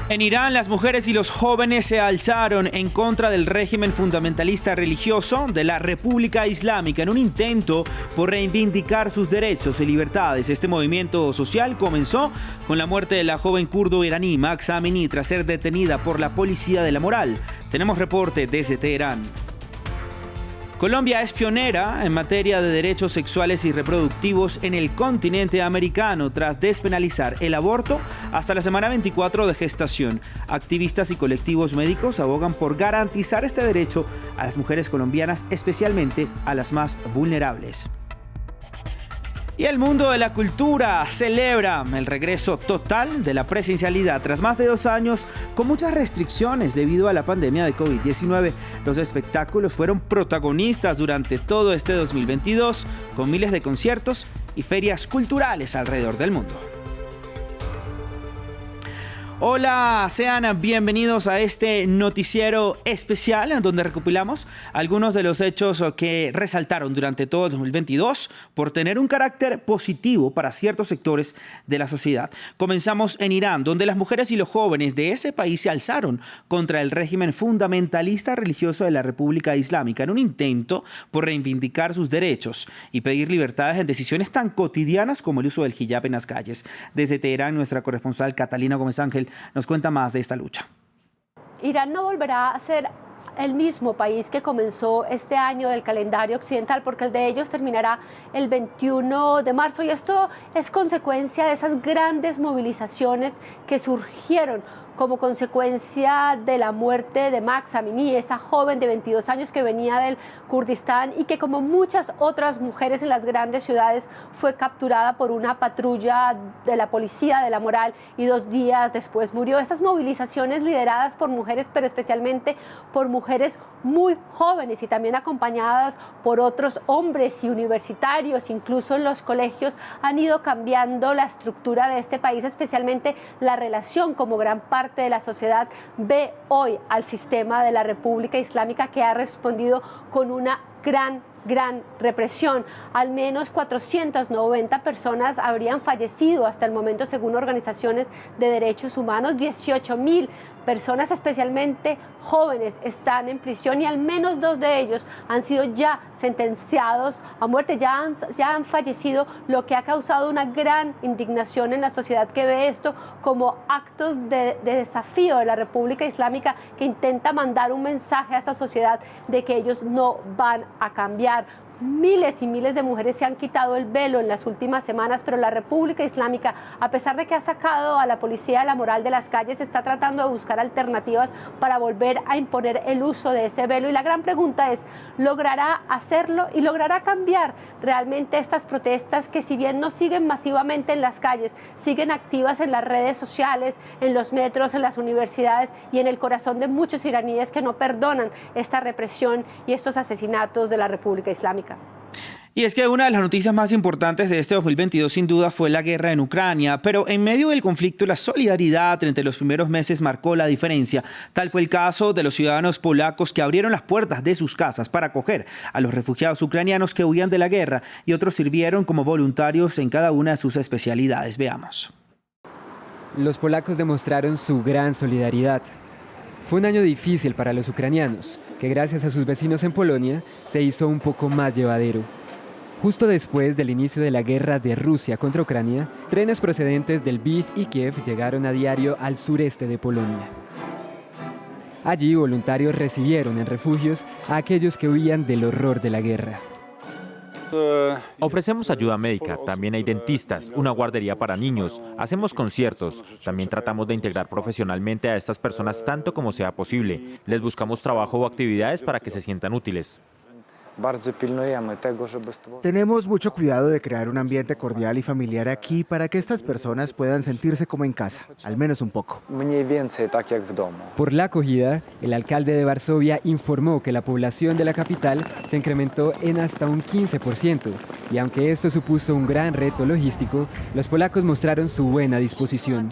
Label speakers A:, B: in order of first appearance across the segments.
A: En Irán, las mujeres y los jóvenes se alzaron en contra del régimen fundamentalista religioso de la República Islámica en un intento por reivindicar sus derechos y libertades. Este movimiento social comenzó con la muerte de la joven kurdo iraní Mahsa Amini tras ser detenida por la policía de la moral. Tenemos reporte desde Teherán. Colombia es pionera en materia de derechos sexuales y reproductivos en el continente americano tras despenalizar el aborto hasta la semana 24 de gestación. Activistas y colectivos médicos abogan por garantizar este derecho a las mujeres colombianas, especialmente a las más vulnerables. Y el mundo de la cultura celebra el regreso total de la presencialidad tras más de 2 años con muchas restricciones debido a la pandemia de COVID-19. Los espectáculos fueron protagonistas durante todo este 2022 con miles de conciertos y ferias culturales alrededor del mundo. Hola, sean bienvenidos a este noticiero especial en donde recopilamos algunos de los hechos que resaltaron durante todo el 2022 por tener un carácter positivo para ciertos sectores de la sociedad. Comenzamos en Irán, donde las mujeres y los jóvenes de ese país se alzaron contra el régimen fundamentalista religioso de la República Islámica en un intento por reivindicar sus derechos y pedir libertades en decisiones tan cotidianas como el uso del hijab en las calles. Desde Teherán, nuestra corresponsal Catalina Gómez Ángel nos cuenta más de esta lucha.
B: Irán no volverá a ser el mismo país que comenzó este año del calendario occidental, porque el de ellos terminará el 21 de marzo y esto es consecuencia de esas grandes movilizaciones que surgieron como consecuencia de la muerte de Mahsa Amini, esa joven de 22 años que venía del Kurdistán y que, como muchas otras mujeres en las grandes ciudades, fue capturada por una patrulla de la policía de la moral y 2 días después murió. Estas movilizaciones lideradas por mujeres, pero especialmente por mujeres muy jóvenes y también acompañadas por otros hombres y universitarios, incluso en los colegios, han ido cambiando la estructura de este país, especialmente la relación como gran parte de la sociedad ve hoy al sistema de la República Islámica, que ha respondido con una gran represión. Al menos 490 personas habrían fallecido hasta el momento, según organizaciones de derechos humanos. 18.000 personas, especialmente jóvenes, están en prisión y al menos 2 de ellos han sido ya sentenciados a muerte, ya han fallecido, lo que ha causado una gran indignación en la sociedad, que ve esto como actos de desafío de la República Islámica, que intenta mandar un mensaje a esa sociedad de que ellos no van a cambiar. Miles y miles de mujeres se han quitado el velo en las últimas semanas, pero la República Islámica, a pesar de que ha sacado a la policía de la moral de las calles, está tratando de buscar alternativas para volver a imponer el uso de ese velo. Y la gran pregunta es, ¿logrará hacerlo y logrará cambiar realmente estas protestas que, si bien no siguen masivamente en las calles, siguen activas en las redes sociales, en los metros, en las universidades y en el corazón de muchos iraníes que no perdonan esta represión y estos asesinatos de la República Islámica?
A: Y es que una de las noticias más importantes de este 2022 sin duda fue la guerra en Ucrania, pero en medio del conflicto la solidaridad entre los primeros meses marcó la diferencia. Tal fue el caso de los ciudadanos polacos que abrieron las puertas de sus casas para acoger a los refugiados ucranianos que huían de la guerra, y otros sirvieron como voluntarios en cada una de sus especialidades. Veamos.
C: Los polacos demostraron su gran solidaridad. Fue un año difícil para los ucranianos, que gracias a sus vecinos en Polonia se hizo un poco más llevadero. Justo después del inicio de la guerra de Rusia contra Ucrania, trenes procedentes del Lviv y Kiev llegaron a diario al sureste de Polonia. Allí, voluntarios recibieron en refugios a aquellos que huían del horror de la guerra.
D: Ofrecemos ayuda médica, también hay dentistas, una guardería para niños, hacemos conciertos, también tratamos de integrar profesionalmente a estas personas tanto como sea posible. Les buscamos trabajo o actividades para que se sientan útiles.
E: Tenemos mucho cuidado de crear un ambiente cordial y familiar aquí para que estas personas puedan sentirse como en casa, al menos un poco.
C: Por la acogida, el alcalde de Varsovia informó que la población de la capital se incrementó en hasta un 15%, y aunque esto supuso un gran reto logístico, los polacos mostraron su buena disposición.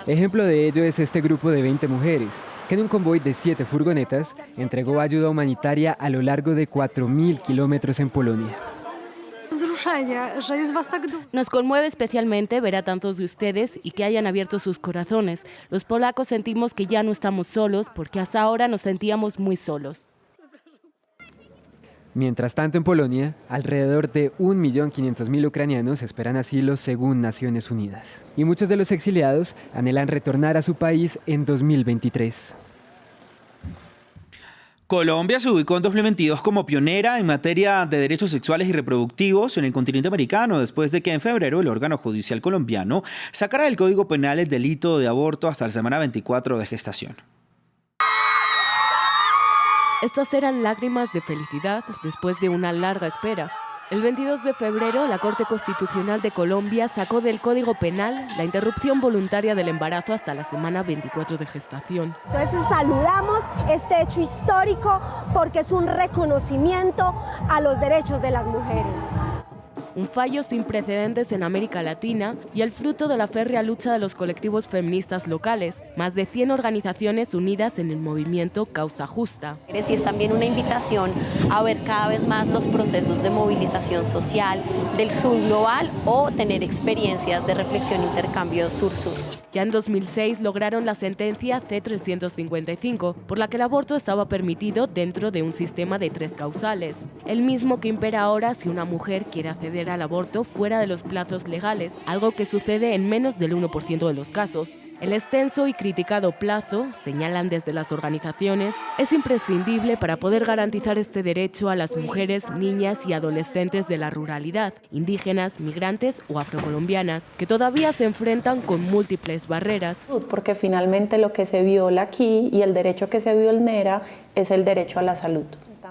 C: Ejemplo de ello es este grupo de 20 mujeres, que en un convoy de 7 furgonetas entregó ayuda humanitaria a lo largo de 4.000 kilómetros en Polonia.
F: Nos conmueve especialmente ver a tantos de ustedes y que hayan abierto sus corazones. Los polacos sentimos que ya no estamos solos porque hasta ahora nos sentíamos muy solos.
C: Mientras tanto, en Polonia, alrededor de 1.500.000 ucranianos esperan asilo según Naciones Unidas. Y muchos de los exiliados anhelan retornar a su país en 2023.
A: Colombia se ubicó en 2022 como pionera en materia de derechos sexuales y reproductivos en el continente americano, después de que en febrero el órgano judicial colombiano sacara del Código Penal el delito de aborto hasta la semana 24 de gestación.
F: Estas eran lágrimas de felicidad después de una larga espera. El 22 de febrero, la Corte Constitucional de Colombia sacó del Código Penal la interrupción voluntaria del embarazo hasta la semana 24 de gestación.
G: Entonces saludamos este hecho histórico porque es un reconocimiento a los derechos de las mujeres.
F: Un fallo sin precedentes en América Latina y el fruto de la férrea lucha de los colectivos feministas locales, más de 100 organizaciones unidas en el movimiento Causa Justa.
H: Y es también una invitación a ver cada vez más los procesos de movilización social del sur global o tener experiencias de reflexión e intercambio sur-sur.
F: Ya en 2006 lograron la sentencia C-355, por la que el aborto estaba permitido dentro de un sistema de 3 causales, el mismo que impera ahora si una mujer quiere acceder al aborto fuera de los plazos legales, algo que sucede en menos del 1% de los casos. El extenso y criticado plazo, señalan desde las organizaciones, es imprescindible para poder garantizar este derecho a las mujeres, niñas y adolescentes de la ruralidad, indígenas, migrantes o afrocolombianas, que todavía se enfrentan con múltiples barreras.
I: Porque finalmente lo que se viola aquí y el derecho que se vulnera es el derecho a la salud.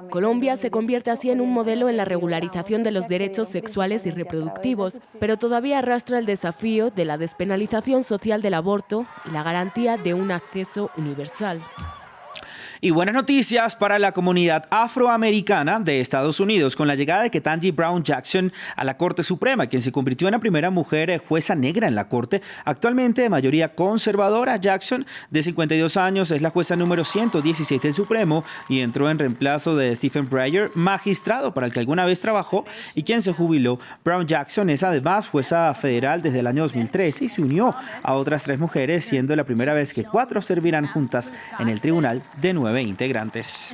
F: Colombia se convierte así en un modelo en la regularización de los derechos sexuales y reproductivos, pero todavía arrastra el desafío de la despenalización social del aborto y la garantía de un acceso universal.
A: Y buenas noticias para la comunidad afroamericana de Estados Unidos con la llegada de Ketanji Brown Jackson a la Corte Suprema, quien se convirtió en la primera mujer jueza negra en la Corte, actualmente de mayoría conservadora. Jackson, de 52 años, es la jueza número 116 del Supremo y entró en reemplazo de Stephen Breyer, magistrado para el que alguna vez trabajó y quien se jubiló. Brown Jackson es además jueza federal desde el año 2013 y se unió a otras 3 mujeres, siendo la primera vez que 4 servirán juntas en el tribunal de 9 integrantes.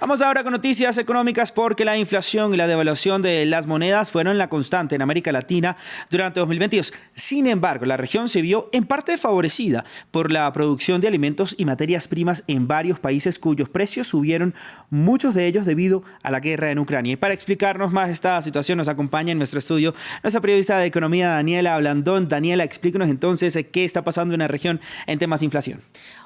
A: Vamos ahora con noticias económicas porque la inflación y la devaluación de las monedas fueron la constante en América Latina durante 2022. Sin embargo, la región se vio en parte favorecida por la producción de alimentos y materias primas en varios países cuyos precios subieron, muchos de ellos debido a la guerra en Ucrania. Y para explicarnos más esta situación nos acompaña en nuestro estudio nuestra periodista de economía Daniela Blandón. Daniela, explícanos entonces qué está pasando en la región en temas de inflación.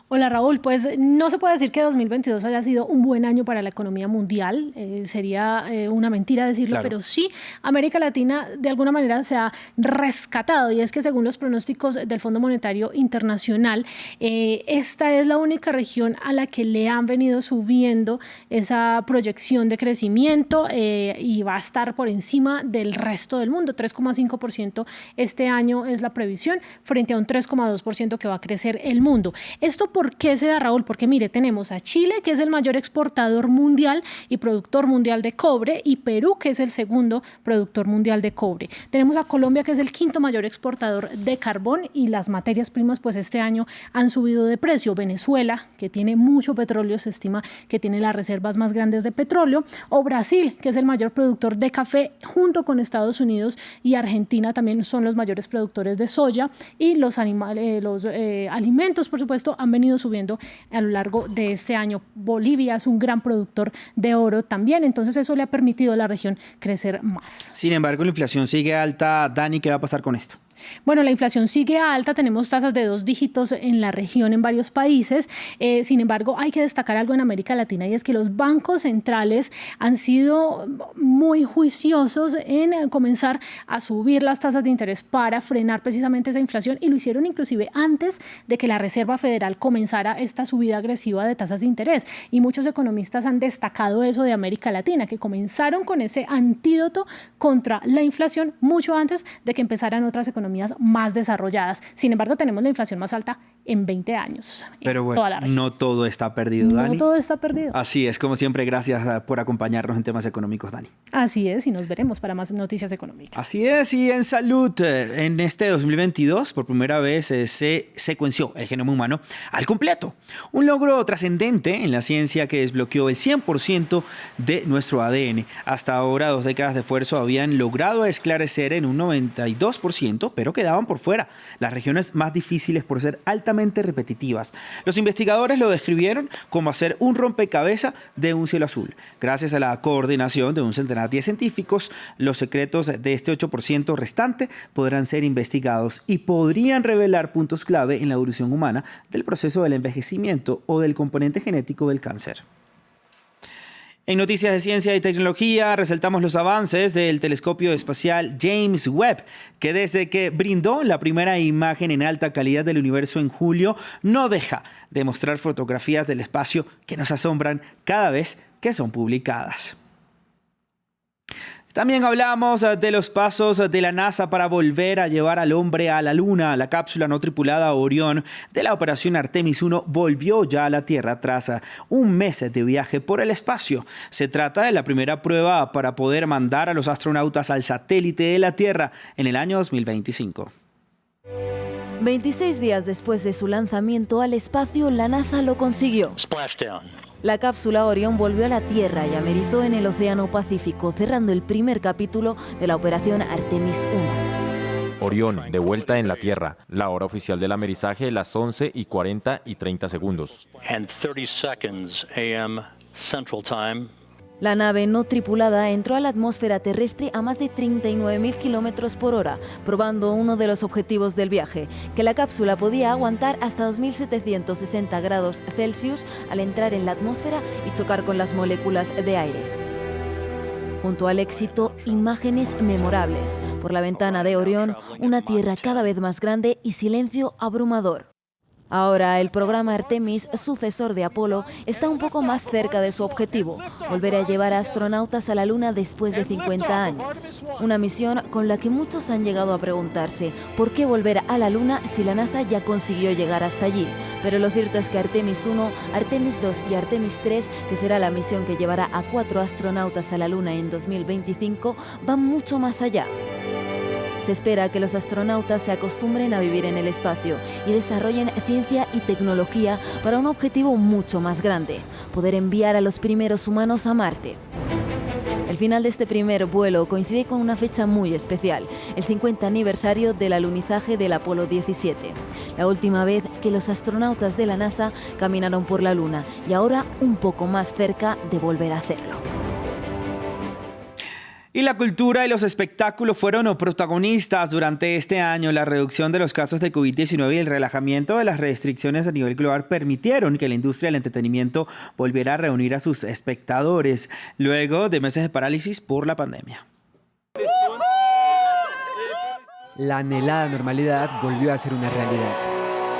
J: Hola Raúl, pues no se puede decir que 2022 haya sido un buen año para la economía mundial, sería una mentira decirlo, claro. Pero sí, América Latina de alguna manera se ha rescatado y es que según los pronósticos del Fondo Monetario Internacional, esta es la única región a la que le han venido subiendo esa proyección de crecimiento y va a estar por encima del resto del mundo, 3,5% este año es la previsión frente a un 3,2% que va a crecer el mundo. Esto ¿por qué se da, Raúl? Porque mire, tenemos a Chile, que es el mayor exportador mundial y productor mundial de cobre, y Perú, que es el segundo productor mundial de cobre. Tenemos a Colombia, que es el quinto mayor exportador de carbón, y las materias primas, pues este año han subido de precio. Venezuela, que tiene mucho petróleo, se estima que tiene las reservas más grandes de petróleo, o Brasil, que es el mayor productor de café, junto con Estados Unidos y Argentina también son los mayores productores de soya, y los alimentos, por supuesto, han venido subiendo a lo largo de este año. Bolivia es un gran productor de oro también, entonces eso le ha permitido a la región crecer más.
A: Sin embargo, la inflación sigue alta. Dani, ¿qué va a pasar con esto?
J: Bueno, la inflación sigue alta, tenemos tasas de 2 dígitos en la región en varios países, sin embargo hay que destacar algo en América Latina y es que los bancos centrales han sido muy juiciosos en comenzar a subir las tasas de interés para frenar precisamente esa inflación y lo hicieron inclusive antes de que la Reserva Federal comenzara esta subida agresiva de tasas de interés y muchos economistas han destacado eso de América Latina, que comenzaron con ese antídoto contra la inflación mucho antes de que empezaran otras economías economías más desarrolladas. Sin embargo, tenemos la inflación más alta en 20 años.
A: Pero bueno, no todo está perdido, Dani.
J: No todo está perdido.
A: Así es, como siempre, gracias por acompañarnos en temas económicos, Dani.
J: Así es, y nos veremos para más noticias económicas.
A: Así es, y en salud, en este 2022, por primera vez se secuenció el genoma humano al completo. Un logro trascendente en la ciencia que desbloqueó el 100% de nuestro ADN. Hasta ahora, 2 décadas de esfuerzo habían logrado esclarecer en un 92%, pero quedaban por fuera las regiones más difíciles por ser altamente repetitivas. Los investigadores lo describieron como hacer un rompecabezas de un cielo azul. Gracias a la coordinación de un centenar de científicos, los secretos de este 8% restante podrán ser investigados y podrían revelar puntos clave en la evolución humana del proceso del envejecimiento o del componente genético del cáncer. En noticias de ciencia y tecnología resaltamos los avances del telescopio espacial James Webb, que desde que brindó la primera imagen en alta calidad del universo en julio, no deja de mostrar fotografías del espacio que nos asombran cada vez que son publicadas. También hablamos de los pasos de la NASA para volver a llevar al hombre a la Luna. La cápsula no tripulada Orión de la operación Artemis 1 volvió ya a la Tierra tras un mes de viaje por el espacio. Se trata de la primera prueba para poder mandar a los astronautas al satélite de la Tierra en el año 2025.
K: 26 días después de su lanzamiento al espacio, la NASA lo consiguió. La cápsula Orión volvió a la Tierra y amerizó en el Océano Pacífico, cerrando el primer capítulo de la operación Artemis 1.
D: Orión, de vuelta en la Tierra. La hora oficial del amerizaje, las 11:40 y 30 segundos.
K: La nave no tripulada entró a la atmósfera terrestre a más de 39.000 kilómetros por hora, probando uno de los objetivos del viaje, que la cápsula podía aguantar hasta 2.760 grados Celsius al entrar en la atmósfera y chocar con las moléculas de aire. Junto al éxito, imágenes memorables. Por la ventana de Orión, una Tierra cada vez más grande y silencio abrumador. Ahora, el programa Artemis, sucesor de Apolo, está un poco más cerca de su objetivo, volver a llevar a astronautas a la Luna después de 50 años. Una misión con la que muchos han llegado a preguntarse por qué volver a la Luna si la NASA ya consiguió llegar hasta allí. Pero lo cierto es que Artemis 1, Artemis 2 y Artemis 3, que será la misión que llevará a 4 astronautas a la Luna en 2025, van mucho más allá. Se espera que los astronautas se acostumbren a vivir en el espacio y desarrollen ciencia y tecnología para un objetivo mucho más grande: poder enviar a los primeros humanos a Marte. El final de este primer vuelo coincide con una fecha muy especial, el 50 aniversario del alunizaje del Apolo 17, la última vez que los astronautas de la NASA caminaron por la Luna y ahora un poco más cerca de volver a hacerlo.
A: Y la cultura y los espectáculos fueron protagonistas durante este año. La reducción de los casos de COVID-19 y el relajamiento de las restricciones a nivel global permitieron que la industria del entretenimiento volviera a reunir a sus espectadores luego de meses de parálisis por la pandemia.
C: La anhelada normalidad volvió a ser una realidad.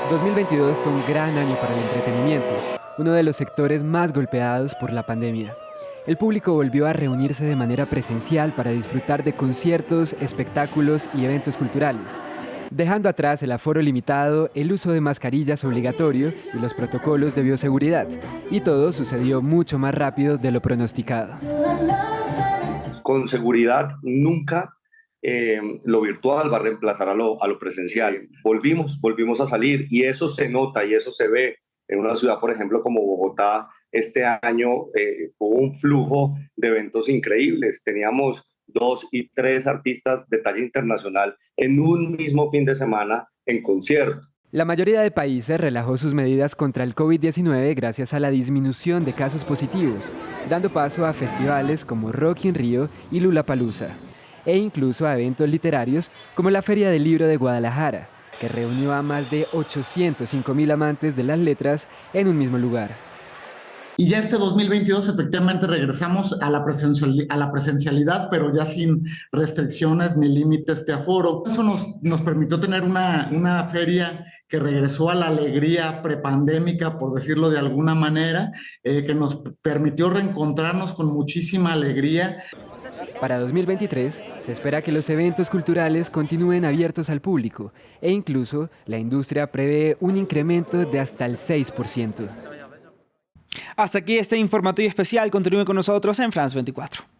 C: 2022 fue un gran año para el entretenimiento, uno de los sectores más golpeados por la pandemia. El público volvió a reunirse de manera presencial para disfrutar de conciertos, espectáculos y eventos culturales, dejando atrás el aforo limitado, el uso de mascarillas obligatorio y los protocolos de bioseguridad. Y todo sucedió mucho más rápido de lo pronosticado.
L: Con seguridad, nunca lo virtual va a reemplazar a lo presencial. Volvimos a salir y eso se nota y eso se ve. En una ciudad, por ejemplo, como Bogotá, este año hubo un flujo de eventos increíbles. Teníamos 2 y 3 artistas de talla internacional en un mismo fin de semana en concierto.
C: La mayoría de países relajó sus medidas contra el COVID-19 gracias a la disminución de casos positivos, dando paso a festivales como Rock in Rio y Lollapalooza, e incluso a eventos literarios como la Feria del Libro de Guadalajara, que reunió a más de 805,000 amantes de las letras en un mismo lugar.
M: Y ya este 2022 efectivamente regresamos a la presencialidad, pero ya sin restricciones ni límites de aforo. Eso nos permitió tener una feria que regresó a la alegría prepandémica, por decirlo de alguna manera, que nos permitió reencontrarnos con muchísima alegría.
C: Para 2023 se espera que los eventos culturales continúen abiertos al público e incluso la industria prevé un incremento de hasta el 6%.
A: Hasta aquí este informativo especial. Continúe con nosotros en France 24.